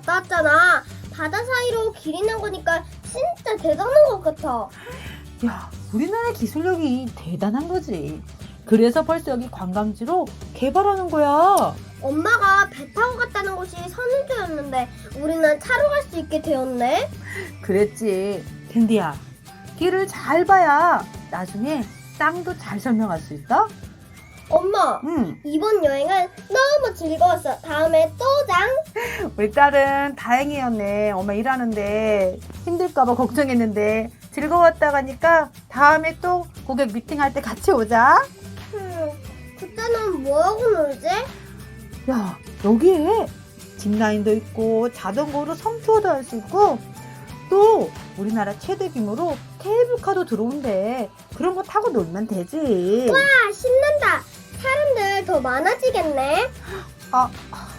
갔다 왔잖아. 바다 사이로 길이 난 거니까 진짜 대단한 것 같아. 야, 우리나라 기술력이 대단한 거지. 그래서 벌써 여기 관광지로 개발하는 거야. 엄마가 배 타고 갔다는 곳이 선인도였는데 우리는 차로 갈 수 있게 되었네. 그랬지. 캔디야, 길을 잘 봐야 나중에 땅도 잘 설명할 수 있어? 엄마, 응. 이번 여행은 너무 즐거웠어. 다음에 또 장. 우리 딸은 다행이었네. 엄마 일하는데 힘들까봐 걱정했는데 즐거웠다 가니까 다음에 또 고객 미팅할 때 같이 오자. 그때는 뭐하고 놀지? 야, 여기에 짚라인도 있고 자전거로 섬 투어도 할 수 있고 또 우리나라 최대 규모로 케이블카도 들어온대. 그런 거 타고 놀면 되지. 와, 신난다. 사람들 더 많아지겠네.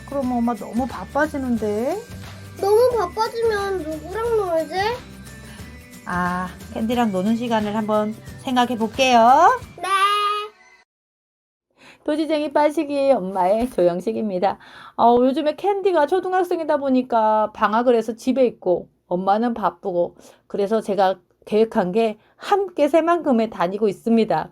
그럼 엄마 너무 바빠지는데. 너무 바빠지면 누구랑 놀지? 캔디랑 노는 시간을 한번 생각해 볼게요. 네. 도지쟁이 빠시기 엄마의 조영식입니다. 요즘에 캔디가 초등학생이다 보니까 방학을 해서 집에 있고 엄마는 바쁘고 그래서 제가 계획한 게 함께 새만금에 다니고 있습니다.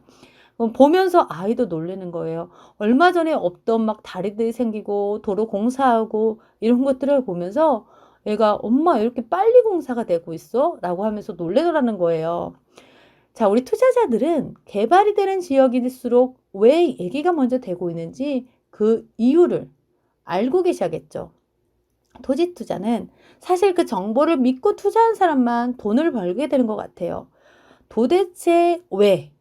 보면서 아이도 놀라는 거예요. 얼마 전에 없던 막 다리들이 생기고 도로 공사하고 이런 것들을 보면서 얘가 엄마 이렇게 빨리 공사가 되고 있어? 라고 하면서 놀래더라는 거예요. 자, 우리 투자자들은 개발이 되는 지역일수록 왜 얘기가 먼저 되고 있는지 그 이유를 알고 계셔야겠죠. 토지 투자는 사실 그 정보를 믿고 투자한 사람만 돈을 벌게 되는 것 같아요. 도대체 왜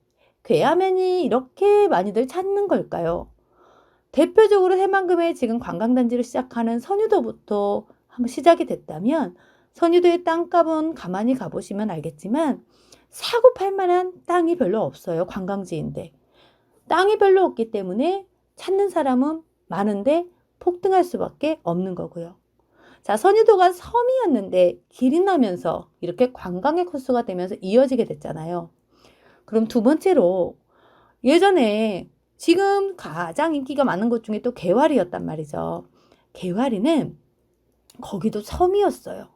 괴하면이 이렇게 많이들 찾는 걸까요? 대표적으로 새만금에 지금 관광단지를 시작하는 선유도부터 한번 시작이 됐다면 선유도의 땅값은 가만히 가보시면 알겠지만 사고 팔 만한 땅이 별로 없어요. 관광지인데. 땅이 별로 없기 때문에 찾는 사람은 많은데 폭등할 수밖에 없는 거고요. 자, 선유도가 섬이었는데 길이 나면서 이렇게 관광의 코스가 되면서 이어지게 됐잖아요. 그럼 두 번째로 예전에 지금 가장 인기가 많은 곳 중에 또 개화리였단 말이죠. 개화리는 거기도 섬이었어요.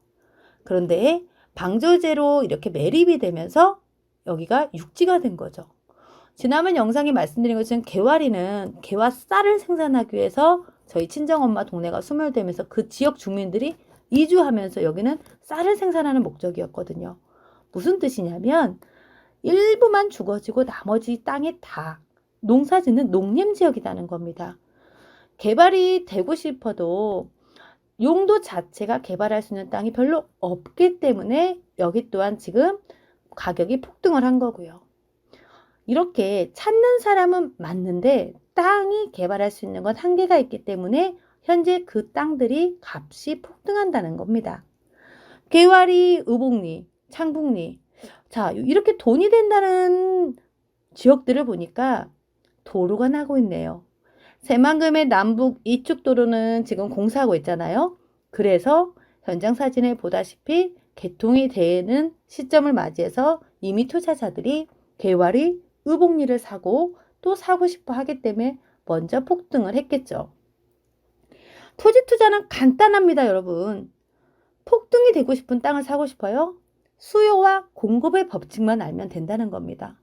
그런데 방조제로 이렇게 매립이 되면서 여기가 육지가 된 거죠. 지난번 영상에 말씀드린 것처럼 개화리는 개와 쌀을 생산하기 위해서 저희 친정엄마 동네가 소멸되면서 그 지역 주민들이 이주하면서 여기는 쌀을 생산하는 목적이었거든요. 무슨 뜻이냐면 일부만 죽어지고 나머지 땅이 다 농사짓는 농림지역이라는 겁니다. 개발이 되고 싶어도 용도 자체가 개발할 수 있는 땅이 별로 없기 때문에 여기 또한 지금 가격이 폭등을 한 거고요. 이렇게 찾는 사람은 맞는데 땅이 개발할 수 있는 건 한계가 있기 때문에 현재 그 땅들이 값이 폭등한다는 겁니다. 개화리, 의복리, 창북리. 자, 이렇게 돈이 된다는 지역들을 보니까 도로가 나고 있네요. 새만금의 남북 이쪽 도로는 지금 공사하고 있잖아요. 그래서 현장 사진을 보다시피 개통이 되는 시점을 맞이해서 이미 투자자들이 개화리, 의복리를 사고 또 사고 싶어 하기 때문에 먼저 폭등을 했겠죠. 토지 투자는 간단합니다, 여러분. 폭등이 되고 싶은 땅을 사고 싶어요? 수요와 공급의 법칙만 알면 된다는 겁니다.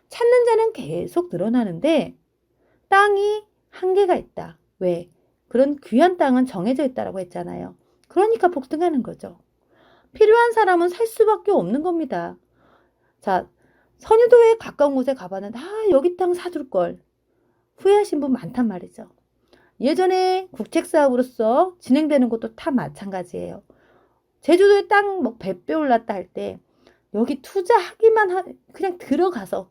찾는 자는 계속 늘어나는데 땅이 한계가 있다. 왜? 그런 귀한 땅은 정해져 있다고 했잖아요. 그러니까 폭등하는 거죠. 필요한 사람은 살 수밖에 없는 겁니다. 자, 선유도에 가까운 곳에 가봤는데 여기 땅 사둘 걸 후회하신 분 많단 말이죠. 예전에 국책사업으로서 진행되는 것도 다 마찬가지예요. 제주도에 땅 뭐 100배 올랐다 할 때 여기 투자하기만 그냥 들어가서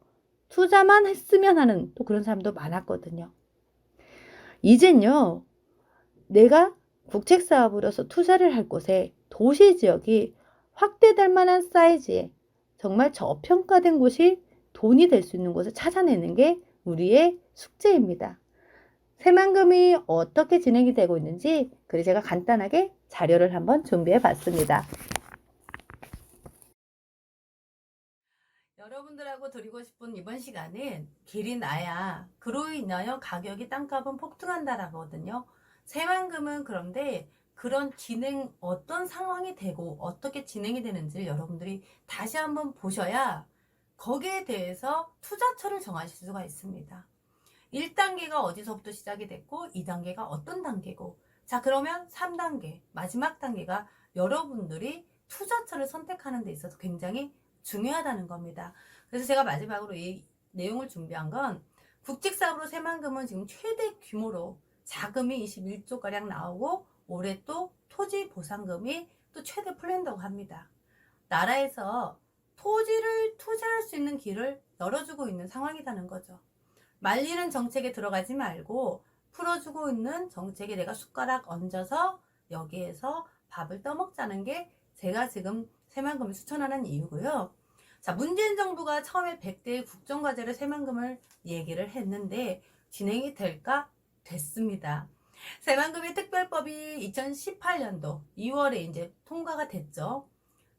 투자만 했으면 하는 또 그런 사람도 많았거든요. 이젠요, 내가 국책사업으로서 투자를 할 곳에 도시지역이 확대될 만한 사이즈의 정말 저평가된 곳이 돈이 될 수 있는 곳을 찾아내는 게 우리의 숙제입니다. 새만금이 어떻게 진행이 되고 있는지 그래서 제가 간단하게 자료를 한번 준비해 봤습니다. 여러분들하고 드리고 싶은 이번 시간은 길이 나야 그로 인하여 가격이 땅값은 폭등한다라거든요. 새만금은 그런데 그런 진행 어떤 상황이 되고 어떻게 진행이 되는지를 여러분들이 다시 한번 보셔야 거기에 대해서 투자처를 정하실 수가 있습니다. 1단계가 어디서부터 시작이 됐고 2단계가 어떤 단계고 자 그러면 3단계 마지막 단계가 여러분들이 투자처를 선택하는 데 있어서 굉장히 중요하다는 겁니다. 그래서 제가 마지막으로 이 내용을 준비한 건 국책사업으로 새만금은 지금 최대 규모로 자금이 21조가량 나오고 올해 또 토지 보상금이 또 최대 풀린다고 합니다. 나라에서 토지를 투자할 수 있는 길을 열어주고 있는 상황이라는 거죠. 말리는 정책에 들어가지 말고 풀어주고 있는 정책에 내가 숟가락 얹어서 여기에서 밥을 떠먹자는 게 제가 지금 새만금을 추천하는 이유고요. 자, 문재인 정부가 처음에 100대 국정과제를 새만금을 얘기를 했는데 진행이 될까? 됐습니다. 새만금의 특별법이 2018년도 2월에 이제 통과가 됐죠.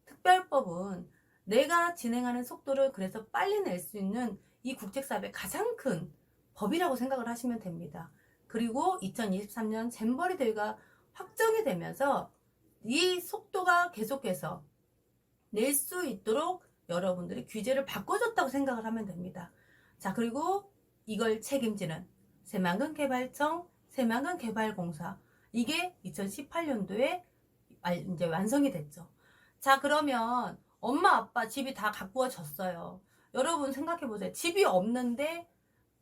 특별법은 내가 진행하는 속도를 그래서 빨리 낼 수 있는 이 국책사업의 가장 큰 법이라고 생각을 하시면 됩니다. 그리고 2023년 잼버리 대회가 확정이 되면서 이 속도가 계속해서 낼 수 있도록 여러분들이 규제를 바꿔줬다고 생각을 하면 됩니다. 자, 그리고 이걸 책임지는 새만금 개발청, 새만금 개발공사 이게 2018년도에 이제 완성이 됐죠. 자, 그러면 엄마 아빠 집이 다 가꾸어졌어요. 여러분 생각해보세요. 집이 없는데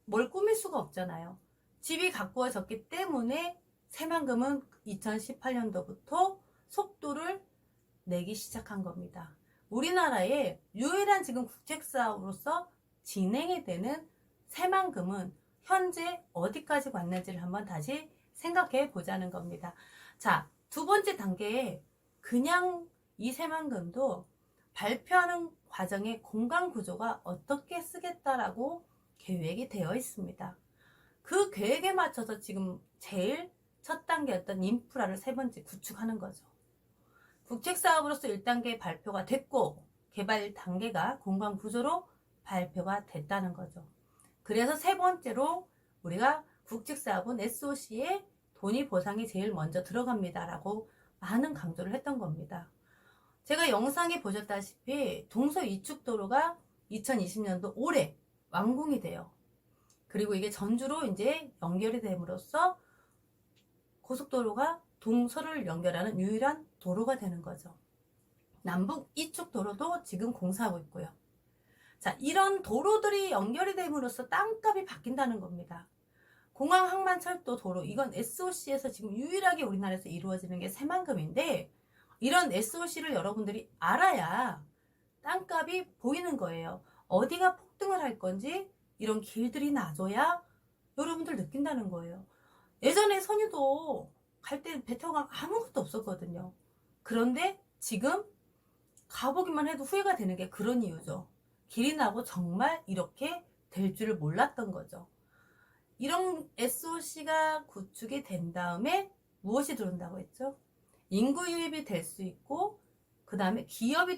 뭘 꾸밀 수가 없잖아요. 집이 가꾸어졌기 때문에 새만금은 2018년도부터 속도를 내기 시작한 겁니다. 우리나라의 유일한 지금 국책사업으로서 진행이 되는 새만금은 현재 어디까지 왔는지를 한번 다시 생각해 보자는 겁니다. 자, 두 번째 단계에 그냥 이 새만금도 발표하는 과정의 공간 구조가 어떻게 쓰겠다라고 계획이 되어 있습니다. 그 계획에 맞춰서 지금 제일 첫 단계였던 인프라를 세 번째 구축하는 거죠. 국책사업으로서 1단계 발표가 됐고 개발 단계가 공간 구조로 발표가 됐다는 거죠. 그래서 세 번째로 우리가 국책사업은 SOC에 돈이 보상이 제일 먼저 들어갑니다 라고 많은 강조를 했던 겁니다. 제가 영상에 보셨다시피 동서 이축도로가 2020년도 올해 완공이 돼요. 그리고 이게 전주로 이제 연결이 됨으로써 고속도로가 동서를 연결하는 유일한 도로가 되는 거죠. 남북 이축 도로도 지금 공사하고 있고요. 자, 이런 도로들이 연결이 됨으로써 땅값이 바뀐다는 겁니다. 공항 항만철도 도로 이건 SOC에서 지금 유일하게 우리나라에서 이루어지는 게 새만금인데 이런 SOC를 여러분들이 알아야 땅값이 보이는 거예요. 어디가 폭등을 할 건지 이런 길들이 나줘야 여러분들 느낀다는 거예요. 예전에 선유도 갈 때 배 타고 가면 아무것도 없었거든요. 그런데 지금 가보기만 해도 후회가 되는 게 그런 이유죠. 길이 나고 정말 이렇게 될 줄을 몰랐던 거죠. 이런 SOC가 구축이 된 다음에 무엇이 들어온다고 했죠? 인구 유입이 될 수 있고 그 다음에 기업이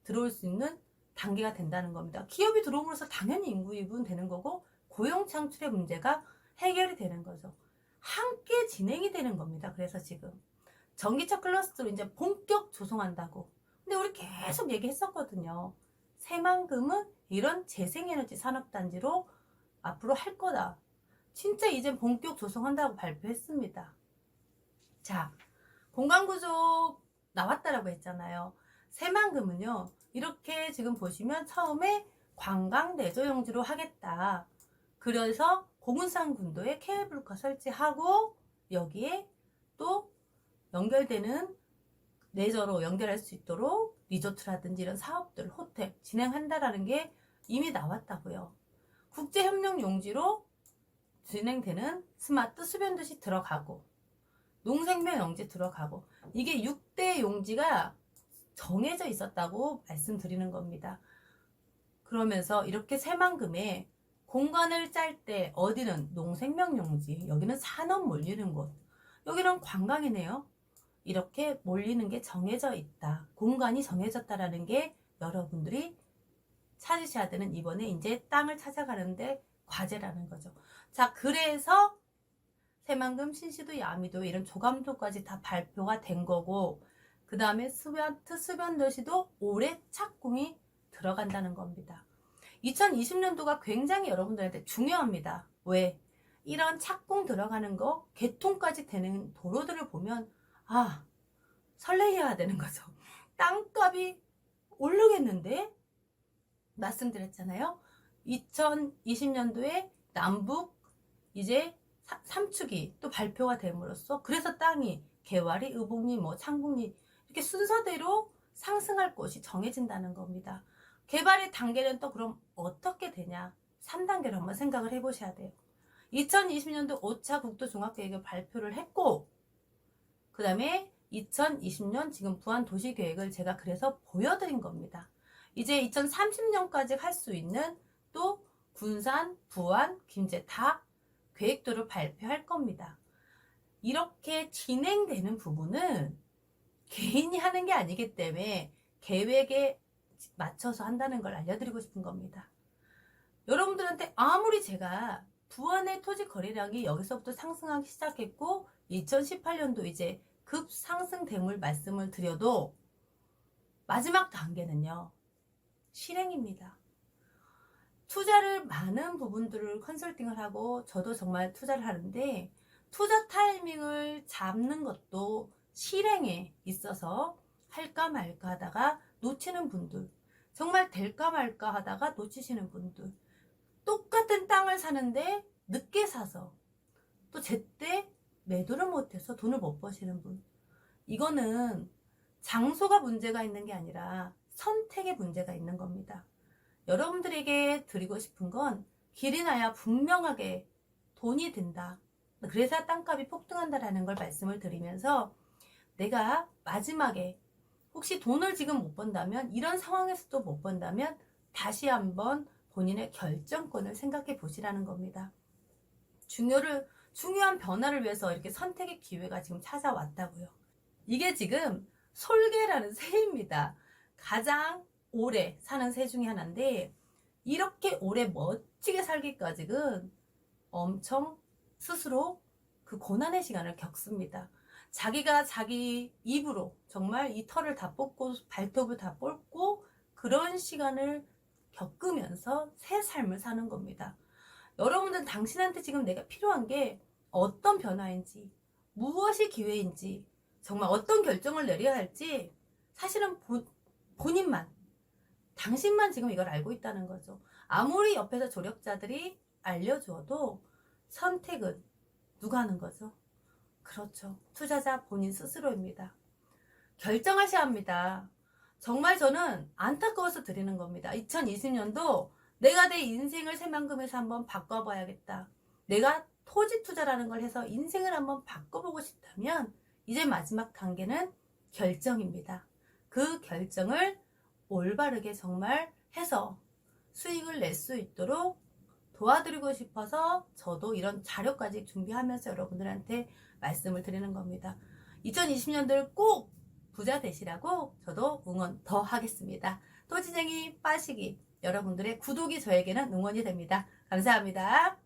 들어올 수 있는 단계가 된다는 겁니다. 기업이 들어옴으로써 당연히 인구 유입은 되는 거고 고용 창출의 문제가 해결이 되는 거죠. 함께 진행이 되는 겁니다. 그래서 지금 전기차 클러스터로 이제 본격 조성한다고. 근데 우리 계속 얘기했었거든요. 새만금은 이런 재생에너지 산업단지로 앞으로 할 거다. 진짜 이제 본격 조성한다고 발표했습니다. 자, 공간구조 나왔다라고 했잖아요. 새만금은요. 이렇게 지금 보시면 처음에 관광 내조용지로 하겠다. 그래서 공운산 군도에 케이블카 설치하고 여기에 또 연결되는 레저로 연결할 수 있도록 리조트라든지 이런 사업들, 호텔 진행한다라는 게 이미 나왔다고요. 국제협력 용지로 진행되는 스마트 수변도시 들어가고 농생명 용지 들어가고 이게 6대 용지가 정해져 있었다고 말씀드리는 겁니다. 그러면서 이렇게 새만금에 공간을 짤 때 어디는 농생명 용지, 여기는 산업 몰리는 곳, 여기는 관광이네요. 이렇게 몰리는 게 정해져 있다. 공간이 정해졌다라는 게 여러분들이 찾으셔야 되는 이번에 이제 땅을 찾아가는데 과제라는 거죠. 자, 그래서 새만금, 신시도, 야미도 이런 조감도까지 다 발표가 된 거고, 그 다음에 스마트 수변도시도 올해 착공이 들어간다는 겁니다. 2020년도가 굉장히 여러분들한테 중요합니다. 왜? 이런 착공 들어가는 거, 개통까지 되는 도로들을 보면 설레야 되는 거죠. 땅값이 오르겠는데? 말씀드렸잖아요. 2020년도에 남북 이제 3축이 또 발표가 됨으로써 그래서 땅이 개화리, 의복리, 창곡리 이렇게 순서대로 상승할 곳이 정해진다는 겁니다. 개발의 단계는 또 그럼 어떻게 되냐? 3단계로 한번 생각을 해보셔야 돼요. 2020년도 5차 국토종합계획을 발표를 했고, 그 다음에 2020년 지금 부안도시계획을 제가 그래서 보여드린 겁니다. 이제 2030년까지 할 수 있는 또 군산, 부안, 김제 다 계획도를 발표할 겁니다. 이렇게 진행되는 부분은 개인이 하는 게 아니기 때문에 계획에 맞춰서 한다는 걸 알려드리고 싶은 겁니다. 여러분들한테 아무리 제가 부안의 토지 거래량이 여기서부터 상승하기 시작했고 2018년도 이제 급상승됨을 말씀을 드려도 마지막 단계는요, 실행입니다. 투자를 많은 부분들을 컨설팅을 하고 저도 정말 투자를 하는데 투자 타이밍을 잡는 것도 실행에 있어서 할까 말까 하다가 놓치는 분들, 정말 될까 말까 하다가 놓치시는 분들, 똑같은 땅을 사는데 늦게 사서 또 제때 매도를 못해서 돈을 못 버시는 분, 이거는 장소가 문제가 있는 게 아니라 선택의 문제가 있는 겁니다. 여러분들에게 드리고 싶은 건 길이 나야 분명하게 돈이 든다. 그래서 땅값이 폭등한다라는 걸 말씀을 드리면서 내가 마지막에 혹시 돈을 지금 못 번다면, 이런 상황에서도 못 번다면 다시 한번 본인의 결정권을 생각해 보시라는 겁니다. 중요한 변화를 위해서 이렇게 선택의 기회가 지금 찾아왔다고요. 이게 지금 솔개라는 새입니다. 가장 오래 사는 새 중에 하나인데 이렇게 오래 멋지게 살기까지는 엄청 스스로 그 고난의 시간을 겪습니다. 자기가 자기 입으로 정말 이 털을 다 뽑고 발톱을 다 뽑고 그런 시간을 겪으면서 새 삶을 사는 겁니다. 여러분들은 당신한테 지금 내가 필요한 게 어떤 변화인지, 무엇이 기회인지, 정말 어떤 결정을 내려야 할지 사실은 본인만, 당신만 지금 이걸 알고 있다는 거죠. 아무리 옆에서 조력자들이 알려주어도 선택은 누가 하는 거죠? 그렇죠. 투자자 본인 스스로입니다. 결정하셔야 합니다. 정말 저는 안타까워서 드리는 겁니다. 2020년도 내가 내 인생을 새만금에서 한번 바꿔봐야겠다. 내가 토지 투자라는 걸 해서 인생을 한번 바꿔보고 싶다면 이제 마지막 단계는 결정입니다. 그 결정을 올바르게 정말 해서 수익을 낼 수 있도록 도와드리고 싶어서 저도 이런 자료까지 준비하면서 여러분들한테 말씀을 드리는 겁니다. 2020년도를 꼭 부자 되시라고 저도 응원 더 하겠습니다. 토지쟁이 빠시기, 여러분들의 구독이 저에게는 응원이 됩니다. 감사합니다.